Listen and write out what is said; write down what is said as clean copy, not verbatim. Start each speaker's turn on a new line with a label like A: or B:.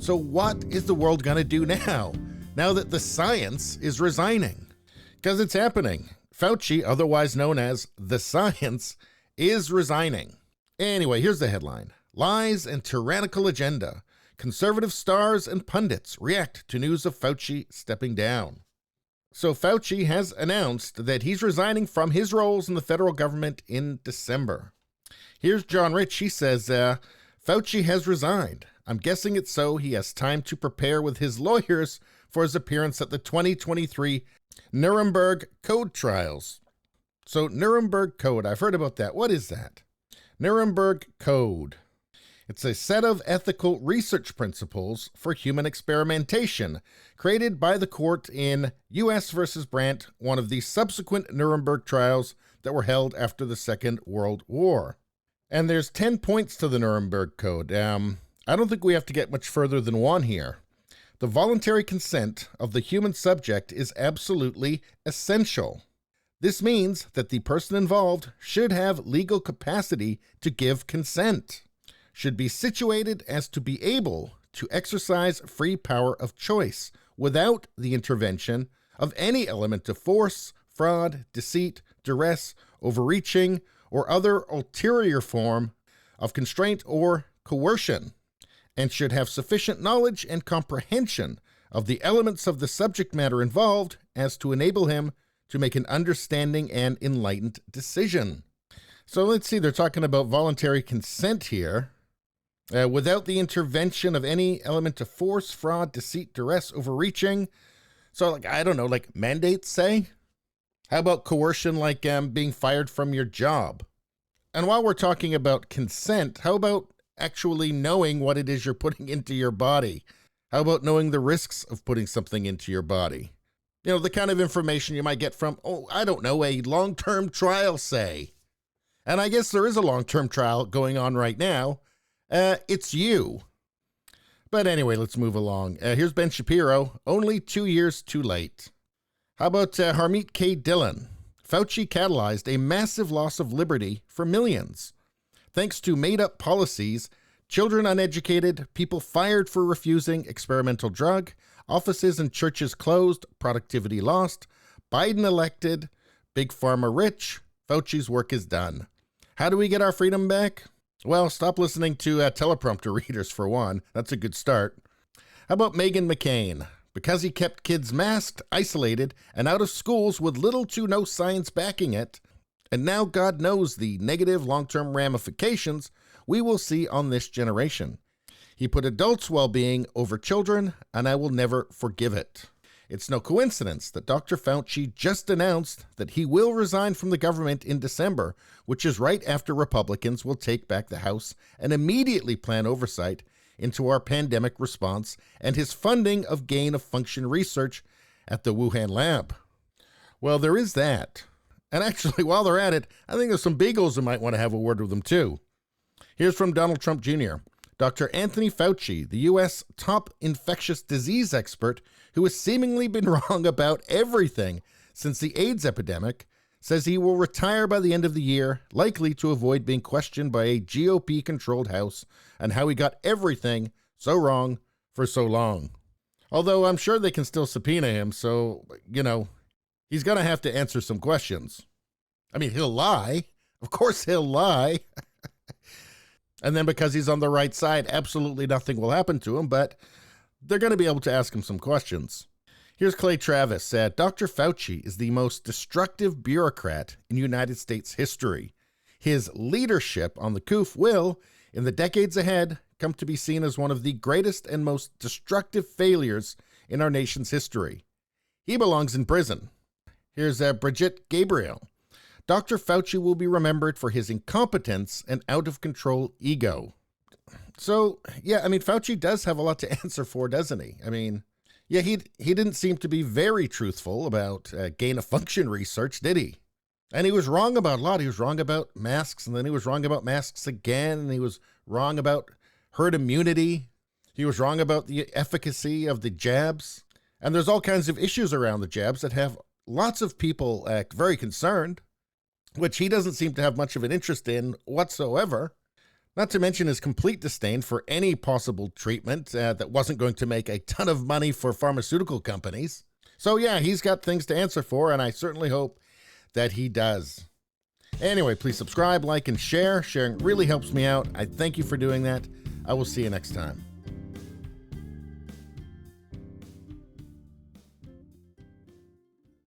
A: So what is the world going to do now that the science is resigning? Because it's happening. Fauci, otherwise known as the science, is resigning. Anyway, here's the headline. Lies and tyrannical agenda. Conservative stars and pundits react to news of Fauci stepping down. So Fauci has announced that he's resigning from his roles in the federal government in December. Here's John Rich. He says, Fauci has resigned. I'm guessing it's so he has time to prepare with his lawyers for his appearance at the 2023 Nuremberg Code trials. So Nuremberg Code, I've heard about that. What is that? Nuremberg Code. It's a set of ethical research principles for human experimentation created by the court in U.S. versus Brandt, one of the subsequent Nuremberg trials that were held after the Second World War. And there's 10 points to the Nuremberg Code. I don't think we have to get much further than one here. The voluntary consent of the human subject is absolutely essential. This means that the person involved should have legal capacity to give consent, should be situated as to be able to exercise free power of choice without the intervention of any element of force, fraud, deceit, duress, overreaching, or other ulterior form of constraint or coercion, and should have sufficient knowledge and comprehension of the elements of the subject matter involved as to enable him to make an understanding and enlightened decision. So let's see, they're talking about voluntary consent here. Without the intervention of any element of force, fraud, deceit, duress, overreaching. So, I don't know, mandates, say? How about coercion, being fired from your job? And while we're talking about consent, how about actually knowing what it is you're putting into your body? How about knowing the risks of putting something into your body? You know, the kind of information you might get from, a long-term trial, say. And I guess there is a long-term trial going on right now. It's you. But anyway, let's move along. Here's Ben Shapiro, only 2 years too late. How about Harmeet K. Dillon? Fauci catalyzed a massive loss of liberty for millions. Thanks to made-up policies, children uneducated, people fired for refusing experimental drug, offices and churches closed, productivity lost, Biden elected, Big Pharma rich, Fauci's work is done. How do we get our freedom back? Well, stop listening to teleprompter readers for one. That's a good start. How about Meghan McCain? Because he kept kids masked, isolated, and out of schools with little to no science backing it, and now God knows the negative long-term ramifications we will see on this generation. He put adults' well-being over children, and I will never forgive it. It's no coincidence that Dr. Fauci just announced that he will resign from the government in December, which is right after Republicans will take back the House and immediately plan oversight into our pandemic response and his funding of gain-of-function research at the Wuhan lab. Well, there is that. And actually, while they're at it, I think there's some beagles who might want to have a word with them too. Here's from Donald Trump Jr. Dr. Anthony Fauci, the U.S. top infectious disease expert who has seemingly been wrong about everything since the AIDS epidemic, says he will retire by the end of the year, likely to avoid being questioned by a GOP-controlled House on how he got everything so wrong for so long. Although I'm sure they can still subpoena him, so, he's going to have to answer some questions. I mean, he'll lie. Of course he'll lie. And then because he's on the right side, absolutely nothing will happen to him, but they're going to be able to ask him some questions. Here's Clay Travis. Dr. Fauci is the most destructive bureaucrat in United States history. His leadership on the COOF will, in the decades ahead, come to be seen as one of the greatest and most destructive failures in our nation's history. He belongs in prison. Here's Brigitte Gabriel. Dr. Fauci will be remembered for his incompetence and out-of-control ego. So, Fauci does have a lot to answer for, doesn't he? He didn't seem to be very truthful about gain-of-function research, did he? And he was wrong about a lot. He was wrong about masks, and then he was wrong about masks again, and he was wrong about herd immunity. He was wrong about the efficacy of the jabs. And there's all kinds of issues around the jabs that have lots of people very concerned, which he doesn't seem to have much of an interest in whatsoever. Not to mention his complete disdain for any possible treatment that wasn't going to make a ton of money for pharmaceutical companies. So yeah, he's got things to answer for, and I certainly hope that he does. Anyway, please subscribe, like, and share. Sharing really helps me out. I thank you for doing that. I will see you next time.